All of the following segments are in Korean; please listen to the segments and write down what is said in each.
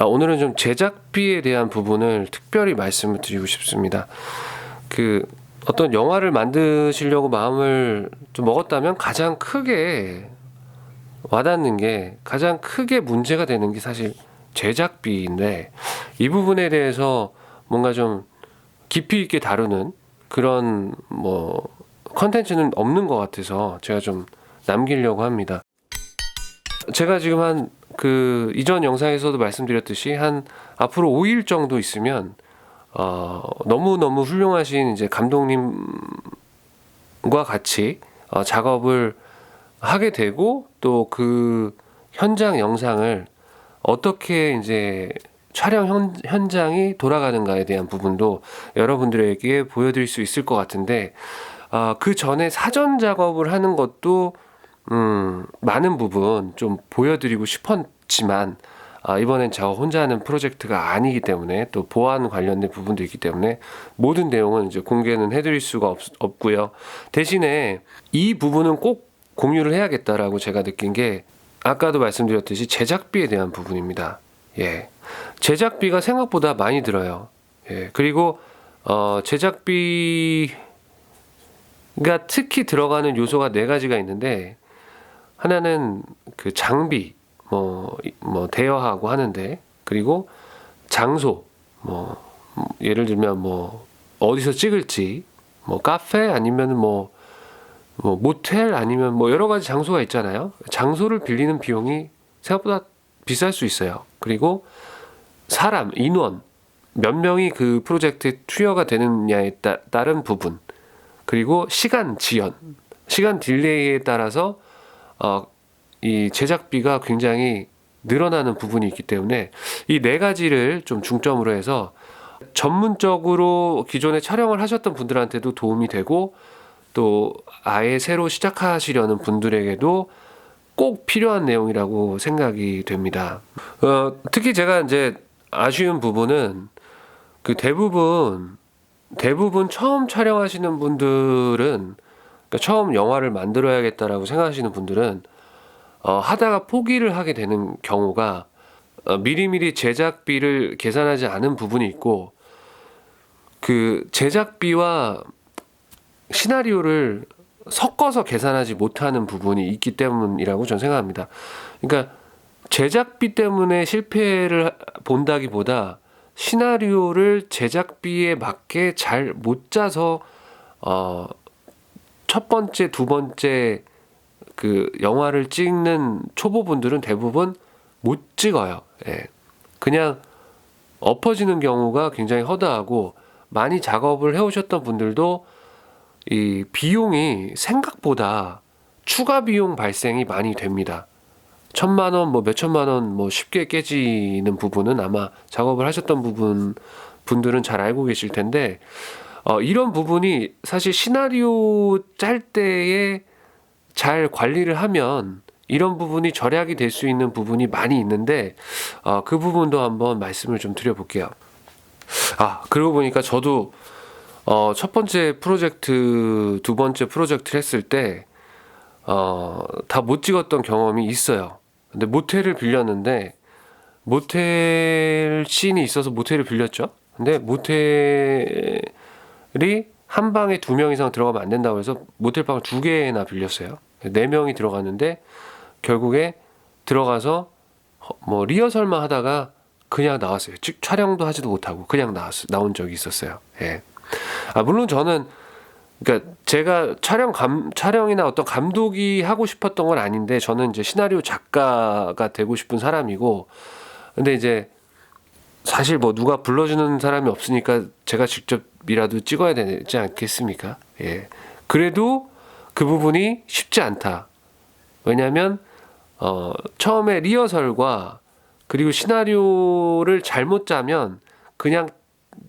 오늘은 좀 제작비에 대한 부분을 특별히 말씀을 드리고 싶습니다. 어떤 영화를 만드시려고 마음을 좀 먹었다면 가장 크게 와닿는 게, 가장 크게 문제가 되는 게 사실 제작비인데, 이 부분에 대해서 뭔가 좀 깊이 있게 다루는 그런 컨텐츠는 없는 것 같아서 제가 좀 남기려고 합니다. 제가 지금 이전 영상에서도 말씀드렸듯이 앞으로 5일 정도 있으면 너무너무 훌륭하신 이제 감독님과 같이 작업을 하게 되고, 또 그 현장 영상을 어떻게 이제 촬영 현장이 돌아가는가에 대한 부분도 여러분들에게 보여드릴 수 있을 것 같은데, 그 전에 사전 작업을 하는 것도 많은 부분 좀 보여드리고 싶었지만, 이번엔 저 혼자 하는 프로젝트가 아니기 때문에, 또 보안 관련된 부분도 있기 때문에 모든 내용은 이제 공개는 해드릴 수가 없고요. 대신에 이 부분은 꼭 공유를 해야겠다라고 제가 느낀 게, 아까도 말씀드렸듯이 제작비에 대한 부분입니다. 예. 제작비가 생각보다 많이 들어요. 예. 그리고 제작비가 특히 들어가는 요소가 네 가지가 있는데, 하나는 그 장비, 대여하고 하는데, 그리고 장소, 예를 들면 어디서 찍을지, 카페 아니면 모텔 아니면 여러 가지 장소가 있잖아요. 장소를 빌리는 비용이 생각보다 비쌀 수 있어요. 그리고 사람, 인원, 몇 명이 그 프로젝트에 투여가 되느냐에 따른 부분, 그리고 시간 지연, 시간 딜레이에 따라서 이 제작비가 굉장히 늘어나는 부분이 있기 때문에, 이 네 가지를 좀 중점으로 해서 전문적으로 기존에 촬영을 하셨던 분들한테도 도움이 되고, 또 아예 새로 시작하시려는 분들에게도 꼭 필요한 내용이라고 생각이 됩니다. 특히 제가 이제 아쉬운 부분은, 대부분 처음 촬영하시는 분들은, 그러니까 처음 영화를 만들어야겠다라고 생각하시는 분들은 하다가 포기를 하게 되는 경우가, 미리미리 제작비를 계산하지 않은 부분이 있고, 그 제작비와 시나리오를 섞어서 계산하지 못하는 부분이 있기 때문이라고 저는 생각합니다. 그러니까 제작비 때문에 실패를 본다기보다, 시나리오를 제작비에 맞게 잘 못 짜서 첫 번째, 두 번째 그 영화를 찍는 초보분들은 대부분 못 찍어요. 예. 그냥 엎어지는 경우가 굉장히 허다하고, 많이 작업을 해오셨던 분들도 이 비용이 생각보다 추가 비용 발생이 많이 됩니다. 1,000만 원, 몇천만 원 쉽게 깨지는 부분은 아마 작업을 하셨던 분들은 잘 알고 계실 텐데, 이런 부분이 사실 시나리오 짤 때에 잘 관리를 하면 이런 부분이 절약이 될 수 있는 부분이 많이 있는데, 그 부분도 한번 말씀을 좀 드려볼게요. 그러고 보니까 저도 첫 번째 프로젝트, 두 번째 프로젝트를 했을 때 다 못 찍었던 경험이 있어요. 근데 모텔을 빌렸는데, 모텔 씬이 있어서 모텔을 빌렸죠. 근데 모텔이 한 방에 2명 이상 들어가면 안 된다고 해서 모텔방을 2개나 빌렸어요. 4명이 들어갔는데, 결국에 들어가서 리허설만 하다가 그냥 나왔어요. 촬영도 하지도 못하고 그냥 나온 적이 있었어요. 예. 물론 저는, 그러니까 제가 촬영이나 어떤 감독이 하고 싶었던 건 아닌데, 저는 이제 시나리오 작가가 되고 싶은 사람이고, 근데 이제 사실 누가 불러주는 사람이 없으니까 제가 직접이라도 찍어야 되지 않겠습니까? 예. 그래도 그 부분이 쉽지 않다. 왜냐하면 처음에 리허설과, 그리고 시나리오를 잘못 짜면 그냥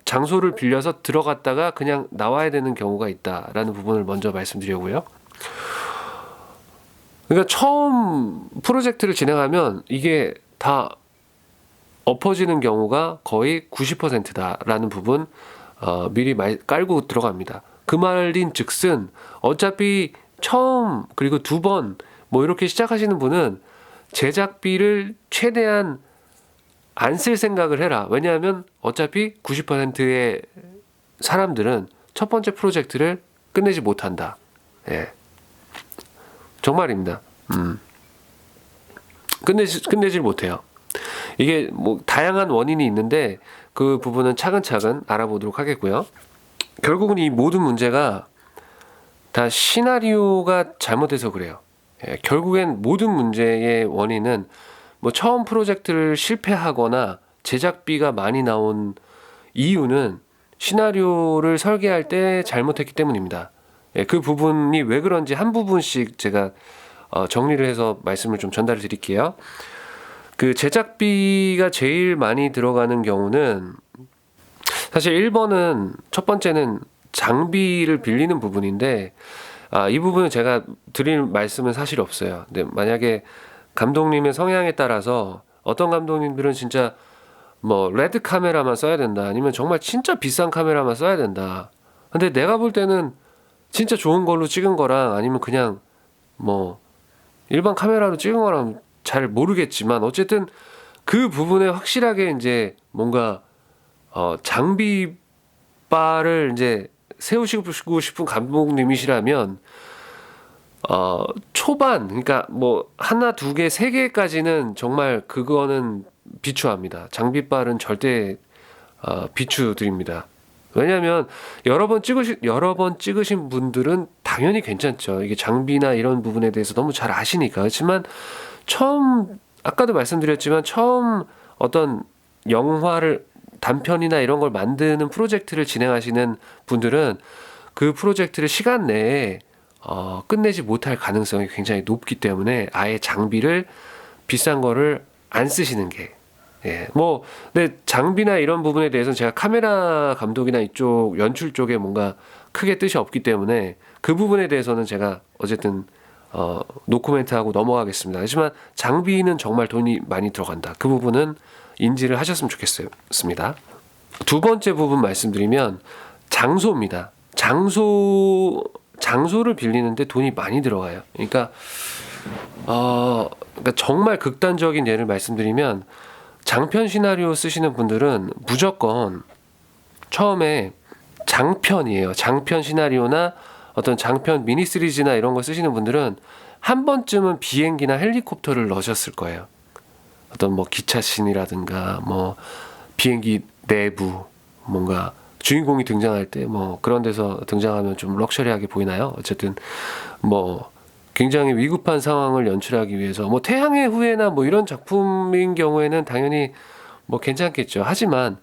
장소를 빌려서 들어갔다가 그냥 나와야 되는 경우가 있다라는 부분을 먼저 말씀드리고요. 그러니까 처음 프로젝트를 진행하면 이게 다 엎어지는 경우가 거의 90%다라는 부분 미리 깔고 들어갑니다. 그 말인 즉슨, 어차피 처음 그리고 두 번 이렇게 시작하시는 분은 제작비를 최대한 안 쓸 생각을 해라. 왜냐하면 어차피 90%의 사람들은 첫 번째 프로젝트를 끝내지 못한다. 예. 정말입니다. 끝내질 못해요. 이게 뭐 다양한 원인이 있는데 그 부분은 차근차근 알아보도록 하겠고요. 결국은 이 모든 문제가 다 시나리오가 잘못돼서 그래요. 예, 결국엔 모든 문제의 원인은 뭐 처음 프로젝트를 실패하거나 제작비가 많이 나온 이유는 시나리오를 설계할 때 잘못했기 때문입니다. 예, 그 부분이 왜 그런지 한 부분씩 제가 정리를 해서 말씀을 좀 전달을 드릴게요. 그 제작비가 제일 많이 들어가는 경우는 사실 1번은 첫 번째는 장비를 빌리는 부분인데 이 부분은 제가 드릴 말씀은 사실 없어요. 근데 만약에 감독님의 성향에 따라서 어떤 감독님들은 진짜 뭐 레드 카메라만 써야 된다. 아니면 정말 진짜 비싼 카메라만 써야 된다. 근데 내가 볼 때는 진짜 좋은 걸로 찍은 거랑 아니면 그냥 뭐 일반 카메라로 찍은 거랑 잘 모르겠지만 어쨌든 그 부분에 확실하게 이제 뭔가 장비바를 이제 세우시고 싶은 감독님이시라면 초반 그러니까 뭐 하나 두 개 세 개까지는 정말 그거는 비추합니다. 장비빨은 절대 비추드립니다. 왜냐하면 여러 번 찍으신 분들은 당연히 괜찮죠. 이게 장비나 이런 부분에 대해서 너무 잘 아시니까. 그렇지만 처음 아까도 말씀드렸지만 처음 어떤 영화를 단편이나 이런 걸 만드는 프로젝트를 진행하시는 분들은 그 프로젝트를 시간 내에 끝내지 못할 가능성이 굉장히 높기 때문에 아예 장비를 비싼 거를 안 쓰시는 게 예, 뭐 근데 장비나 이런 부분에 대해서는 제가 카메라 감독이나 이쪽 연출 쪽에 뭔가 크게 뜻이 없기 때문에 그 부분에 대해서는 제가 어쨌든 노코멘트하고 넘어가겠습니다. 하지만 장비는 정말 돈이 많이 들어간다. 그 부분은 인지를 하셨으면 좋겠습니다. 두 번째 부분 말씀드리면 장소입니다. 장소를 빌리는데 돈이 많이 들어가요. 그러니까 정말 극단적인 예를 말씀드리면 장편 시나리오 쓰시는 분들은 무조건 처음에 장편이에요. 장편 시나리오나 어떤 장편 미니 시리즈나 이런 거 쓰시는 분들은 한 번쯤은 비행기나 헬리콥터를 넣으셨을 거예요. 어떤 뭐 기차 씬이라든가 뭐 비행기 내부 뭔가 주인공이 등장할 때 뭐 그런 데서 등장하면 좀 럭셔리하게 보이나요? 어쨌든 뭐 굉장히 위급한 상황을 연출하기 위해서 뭐 태양의 후예나 뭐 이런 작품인 경우에는 당연히 뭐 괜찮겠죠. 하지만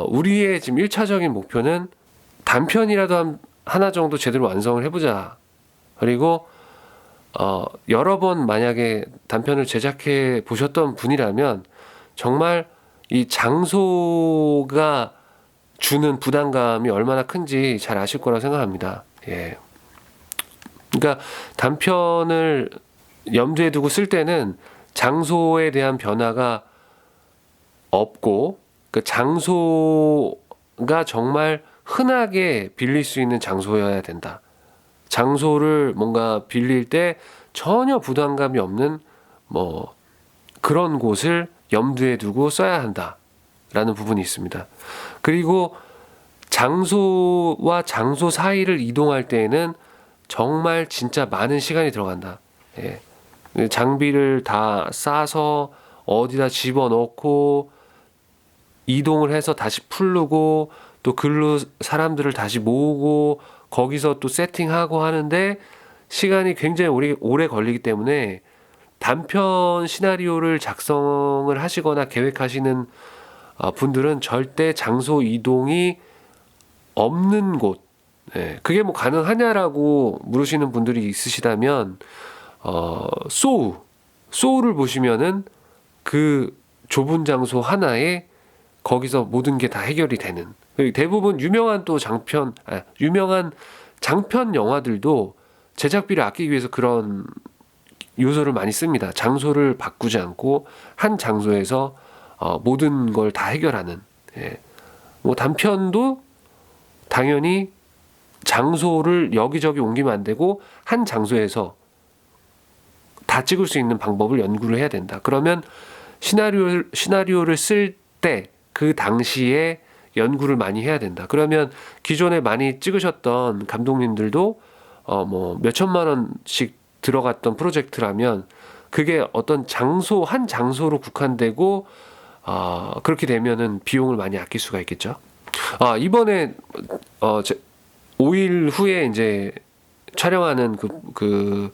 우리의 지금 1차적인 목표는 단편이라도 하나 정도 제대로 완성을 해보자. 그리고 여러 번 만약에 단편을 제작해 보셨던 분이라면 정말 이 장소가 주는 부담감이 얼마나 큰지 잘 아실 거라고 생각합니다. 예. 그러니까 단편을 염두에 두고 쓸 때는 장소에 대한 변화가 없고 그 장소가 정말 흔하게 빌릴 수 있는 장소여야 된다. 장소를 뭔가 빌릴 때 전혀 부담감이 없는 뭐 그런 곳을 염두에 두고 써야 한다라는 부분이 있습니다. 그리고 장소와 장소 사이를 이동할 때에는 정말 진짜 많은 시간이 들어간다. 예. 장비를 다 싸서 어디다 집어넣고 이동을 해서 다시 풀르고 또 글로 사람들을 다시 모으고 거기서 또 세팅하고 하는데 시간이 굉장히 오래 걸리기 때문에 단편 시나리오를 작성을 하시거나 계획하시는 분들은 절대 장소 이동이 없는 곳, 예, 그게 뭐 가능하냐라고 물으시는 분들이 있으시다면 소우를 보시면은 그 좁은 장소 하나에 거기서 모든 게 다 해결이 되는 대부분 유명한 장편 영화들도 제작비를 아끼기 위해서 그런 요소를 많이 씁니다. 장소를 바꾸지 않고 한 장소에서 모든 걸 다 해결하는. 예. 뭐 단편도 당연히 장소를 여기저기 옮기면 안 되고 한 장소에서 다 찍을 수 있는 방법을 연구를 해야 된다. 그러면 시나리오를 쓸 때 그 당시에 연구를 많이 해야 된다. 그러면 기존에 많이 찍으셨던 감독님들도 뭐 몇천만 원씩 들어갔던 프로젝트라면 그게 어떤 한 장소로 국한되고 그렇게 되면은 비용을 많이 아낄 수가 있겠죠. 이번에 5일 후에 이제 촬영하는 그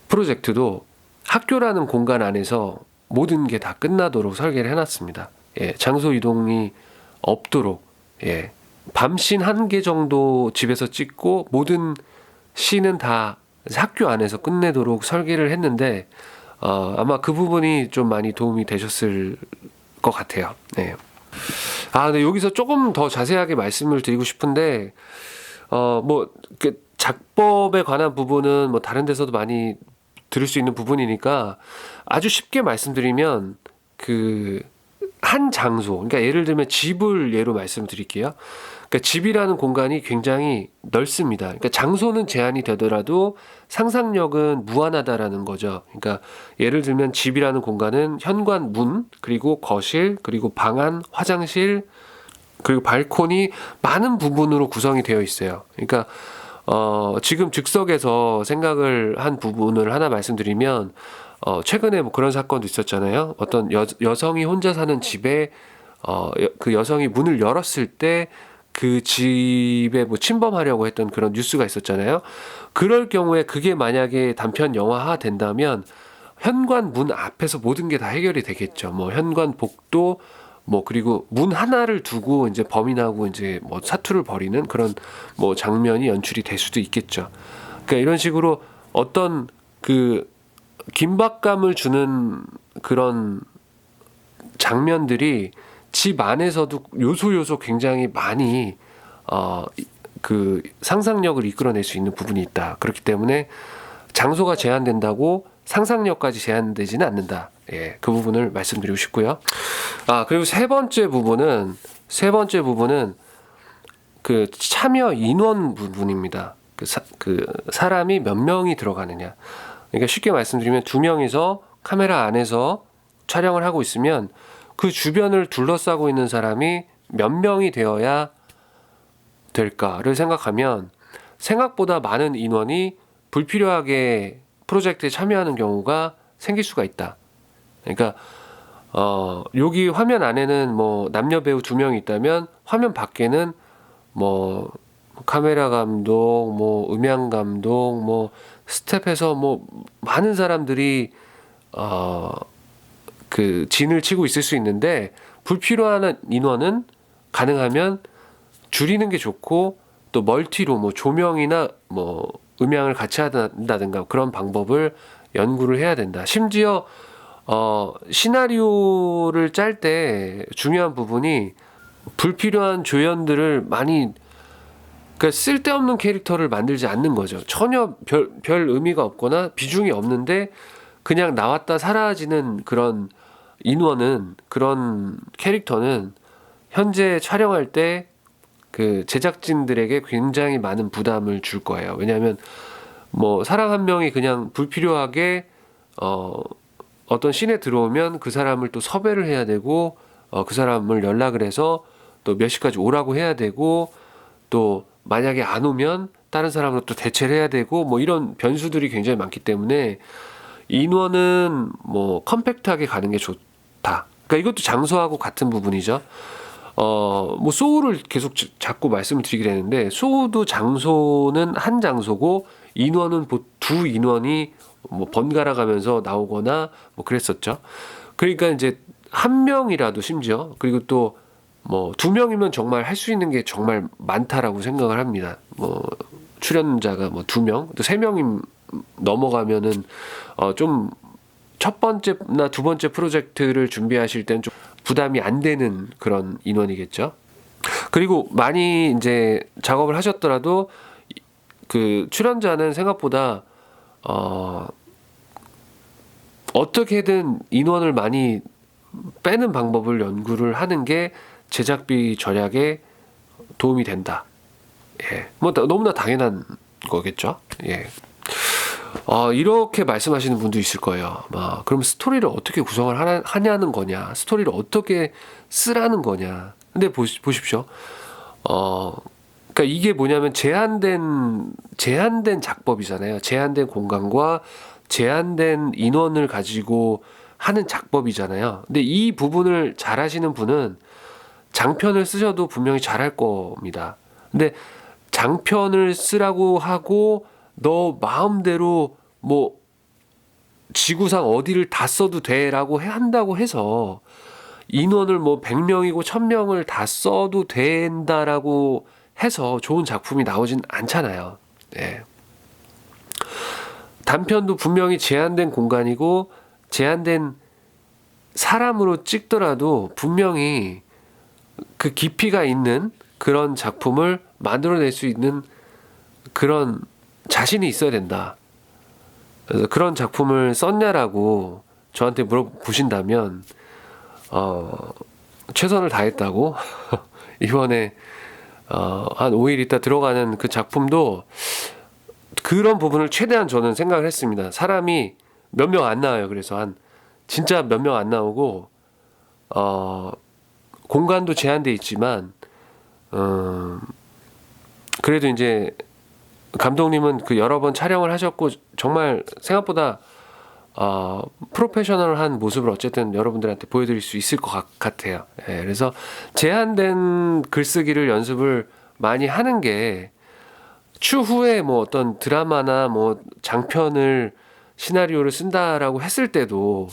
프로젝트도 학교라는 공간 안에서 모든 게 다 끝나도록 설계를 해놨습니다. 예, 장소 이동이 없도록, 예, 밤씬 1개 정도 집에서 찍고 모든 씬은 다 학교 안에서 끝내도록 설계를 했는데 아마 그 부분이 좀 많이 도움이 되셨을 것 같아요. 네. 근데 여기서 조금 더 자세하게 말씀을 드리고 싶은데 그 작법에 관한 부분은 뭐 다른 데서도 많이 들을 수 있는 부분이니까 아주 쉽게 말씀드리면 한 장소, 그러니까 예를 들면 집을 예로 말씀드릴게요. 그러니까 집이라는 공간이 굉장히 넓습니다. 그러니까 장소는 제한이 되더라도 상상력은 무한하다라는 거죠. 그러니까 예를 들면 집이라는 공간은 현관 문, 그리고 거실, 그리고 방 안, 화장실, 그리고 발코니 많은 부분으로 구성이 되어 있어요. 그러니까 지금 즉석에서 생각을 한 부분을 하나 말씀드리면 최근에 뭐 그런 사건도 있었잖아요. 어떤 여성이 혼자 사는 집에 그 여성이 문을 열었을 때 그 집에 뭐 침범하려고 했던 그런 뉴스가 있었잖아요. 그럴 경우에 그게 만약에 단편 영화화 된다면 현관 문 앞에서 모든 게 다 해결이 되겠죠. 뭐 현관 복도 뭐 그리고 문 하나를 두고 이제 범인하고 이제 뭐 사투를 벌이는 그런 뭐 장면이 연출이 될 수도 있겠죠. 그러니까 이런 식으로 어떤 긴박감을 주는 그런 장면들이 집 안에서도 요소 굉장히 많이 상상력을 이끌어낼 수 있는 부분이 있다. 그렇기 때문에 장소가 제한된다고 상상력까지 제한되지는 않는다. 예, 그 부분을 말씀드리고 싶고요. 그리고 세 번째 부분은 그 참여 인원 부분입니다. 사람이 몇 명이 들어가느냐. 그러니까 쉽게 말씀드리면 2명이서 카메라 안에서 촬영을 하고 있으면 그 주변을 둘러싸고 있는 사람이 몇 명이 되어야 될까를 생각하면 생각보다 많은 인원이 불필요하게 프로젝트에 참여하는 경우가 생길 수가 있다. 그러니까 여기 화면 안에는 뭐 남녀 배우 2명이 있다면 화면 밖에는 뭐 카메라 감독, 뭐 음향 감독, 뭐 스텝에서 뭐 많은 사람들이 진을 치고 있을 수 있는데 불필요한 인원은 가능하면 줄이는 게 좋고 또 멀티로 뭐 조명이나 뭐 음향을 같이 한다든가 그런 방법을 연구를 해야 된다. 심지어 시나리오를 짤 때 중요한 부분이 불필요한 조연들을 많이 그러니까 쓸데없는 캐릭터를 만들지 않는 거죠. 전혀 별 의미가 없거나 비중이 없는데 그냥 나왔다 사라지는 그런 그런 캐릭터는 현재 촬영할 때 그 제작진들에게 굉장히 많은 부담을 줄 거예요. 왜냐하면 뭐 사람 한 명이 그냥 불필요하게 어떤 씬에 들어오면 그 사람을 또 섭외를 해야 되고 그 사람을 연락을 해서 또 몇 시까지 오라고 해야 되고 또 만약에 안 오면 다른 사람으로 또 대체를 해야 되고 뭐 이런 변수들이 굉장히 많기 때문에 인원은 뭐 컴팩트하게 가는 게 좋다. 그러니까 이것도 장소하고 같은 부분이죠. 뭐 소우를 계속 자꾸 말씀을 드리게 되는데 소우도 장소는 한 장소고 인원은 2인원이 뭐 번갈아 가면서 나오거나 뭐 그랬었죠. 그러니까 이제 1명이라도 심지어 그리고 또 뭐 2명이면 정말 할 수 있는 게 정말 많다라고 생각을 합니다. 뭐 출연자가 뭐 2명, 또 3명이 넘어가면은 좀 첫 번째나 두 번째 프로젝트를 준비하실 때는 좀 부담이 안 되는 그런 인원이겠죠. 그리고 많이 이제 작업을 하셨더라도 그 출연자는 생각보다 어떻게든 인원을 많이 빼는 방법을 연구를 하는 게 제작비 절약에 도움이 된다. 예, 뭐 너무나 당연한 거겠죠. 예. 이렇게 말씀하시는 분도 있을 거예요. 그럼 스토리를 어떻게 구성을 하냐는 거냐, 스토리를 어떻게 쓰라는 거냐. 근데 보십시오. 그러니까 이게 뭐냐면 제한된 작법이잖아요. 제한된 공간과 제한된 인원을 가지고 하는 작법이잖아요. 근데 이 부분을 잘 하시는 분은 장편을 쓰셔도 분명히 잘할 겁니다. 근데 장편을 쓰라고 하고 너 마음대로 뭐 지구상 어디를 다 써도 돼라고 한다고 해서 인원을 뭐 100명이고 1000명을 다 써도 된다라고 해서 좋은 작품이 나오진 않잖아요. 네. 단편도 분명히 제한된 공간이고 제한된 사람으로 찍더라도 분명히 그 깊이가 있는 그런 작품을 만들어낼 수 있는 그런 자신이 있어야 된다. 그래서 그런 작품을 썼냐라고 저한테 물어보신다면 최선을 다했다고 이번에 한 5일 있다 들어가는 그 작품도 그런 부분을 최대한 저는 생각을 했습니다. 사람이 몇 명 안 나와요. 그래서 진짜 몇 명 안 나오고 공간도 제한돼 있지만 그래도 이제 감독님은 그 여러 번 촬영을 하셨고 정말 생각보다 프로페셔널한 모습을 어쨌든 여러분들한테 보여드릴 수 있을 것 같아요. 예, 그래서 제한된 글쓰기를 연습을 많이 하는 게 추후에 뭐 어떤 드라마나 뭐 장편을 시나리오를 쓴다라고 했을 때도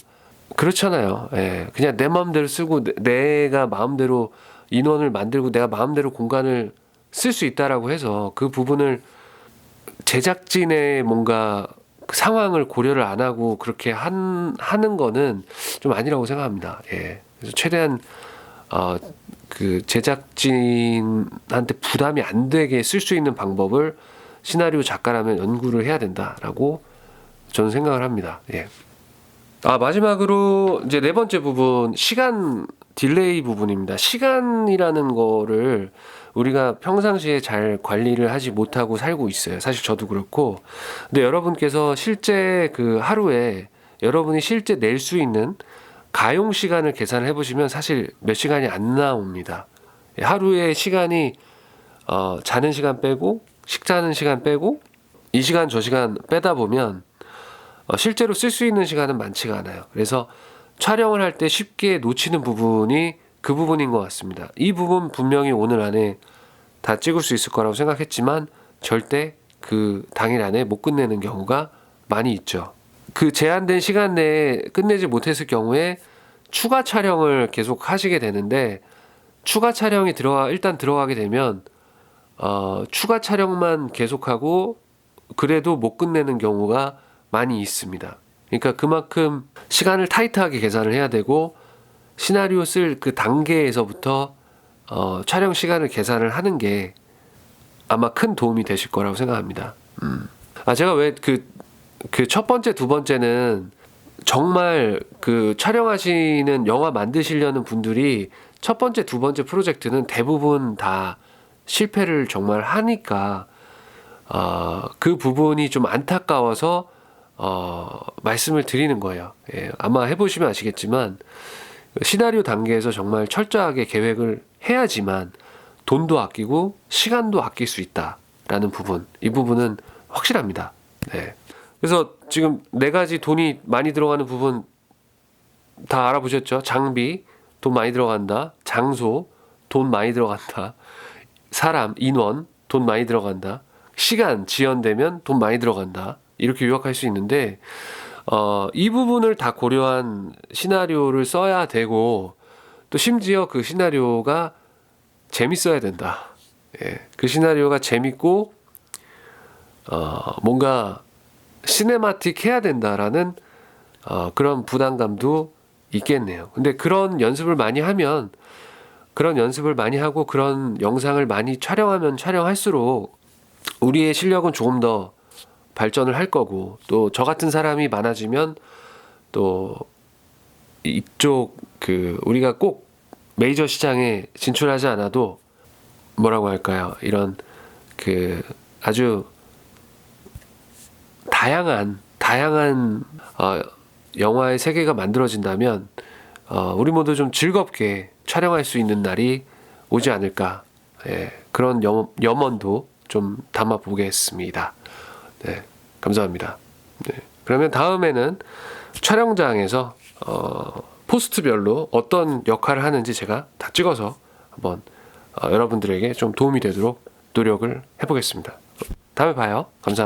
그렇잖아요. 예, 그냥 내 마음대로 쓰고 내가 마음대로 인원을 만들고 내가 마음대로 공간을 쓸 수 있다라고 해서 그 부분을 제작진의 뭔가 상황을 고려를 안 하고 그렇게 하는 거는 좀 아니라고 생각합니다. 예. 그래서 최대한 그 제작진한테 부담이 안 되게 쓸 수 있는 방법을 시나리오 작가라면 연구를 해야 된다라고 저는 생각을 합니다. 예. 마지막으로 이제 네 번째 부분, 시간 딜레이 부분입니다. 시간이라는 거를 우리가 평상시에 잘 관리를 하지 못하고 살고 있어요. 사실 저도 그렇고. 근데 여러분께서 실제 그 하루에 여러분이 실제 낼 수 있는 가용 시간을 계산을 해보시면 사실 몇 시간이 안 나옵니다. 하루에 시간이 자는 시간 빼고 식사하는 시간 빼고 이 시간 저 시간 빼다 보면 실제로 쓸 수 있는 시간은 많지가 않아요. 그래서 촬영을 할 때 쉽게 놓치는 부분이 그 부분인 것 같습니다. 이 부분 분명히 오늘 안에 다 찍을 수 있을 거라고 생각했지만 절대 그 당일 안에 못 끝내는 경우가 많이 있죠. 그 제한된 시간 내에 끝내지 못했을 경우에 추가 촬영을 계속 하시게 되는데 추가 촬영이 일단 들어가게 되면 추가 촬영만 계속하고 그래도 못 끝내는 경우가 많이 있습니다. 그러니까 그만큼 시간을 타이트하게 계산을 해야 되고 시나리오 쓸 그 단계에서부터 촬영 시간을 계산을 하는 게 아마 큰 도움이 되실 거라고 생각합니다. 제가 왜 그 첫 번째, 두 번째는 정말 그 촬영하시는 영화 만드시려는 분들이 첫 번째, 두 번째 프로젝트는 대부분 다 실패를 정말 하니까 그 부분이 좀 안타까워서 말씀을 드리는 거예요. 예, 아마 해보시면 아시겠지만 시나리오 단계에서 정말 철저하게 계획을 해야지만 돈도 아끼고 시간도 아낄 수 있다라는 부분, 이 부분은 확실합니다. 네. 그래서 지금 네 가지 돈이 많이 들어가는 부분 다 알아보셨죠? 장비, 돈 많이 들어간다. 장소, 돈 많이 들어간다. 사람, 인원, 돈 많이 들어간다. 시간 지연되면 돈 많이 들어간다. 이렇게 요약할 수 있는데 이 부분을 다 고려한 시나리오를 써야 되고 또 심지어 그 시나리오가 재밌어야 된다. 예, 그 시나리오가 재밌고 뭔가 시네마틱 해야 된다라는 그런 부담감도 있겠네요. 근데 그런 연습을 많이 하면 그런 연습을 많이 하고 그런 영상을 많이 촬영하면 촬영할수록 우리의 실력은 조금 더 발전을 할 거고 또 저 같은 사람이 많아지면 또 이쪽 그 우리가 꼭 메이저 시장에 진출하지 않아도 뭐라고 할까요? 이런 그 아주 다양한 영화의 세계가 만들어진다면 우리 모두 좀 즐겁게 촬영할 수 있는 날이 오지 않을까. 예, 그런 염원도 좀 담아 보겠습니다. 네, 감사합니다. 네, 그러면 다음에는 촬영장에서 포스트별로 어떤 역할을 하는지 제가 다 찍어서 한번 여러분들에게 좀 도움이 되도록 노력을 해보겠습니다. 다음에 봐요. 감사합니다.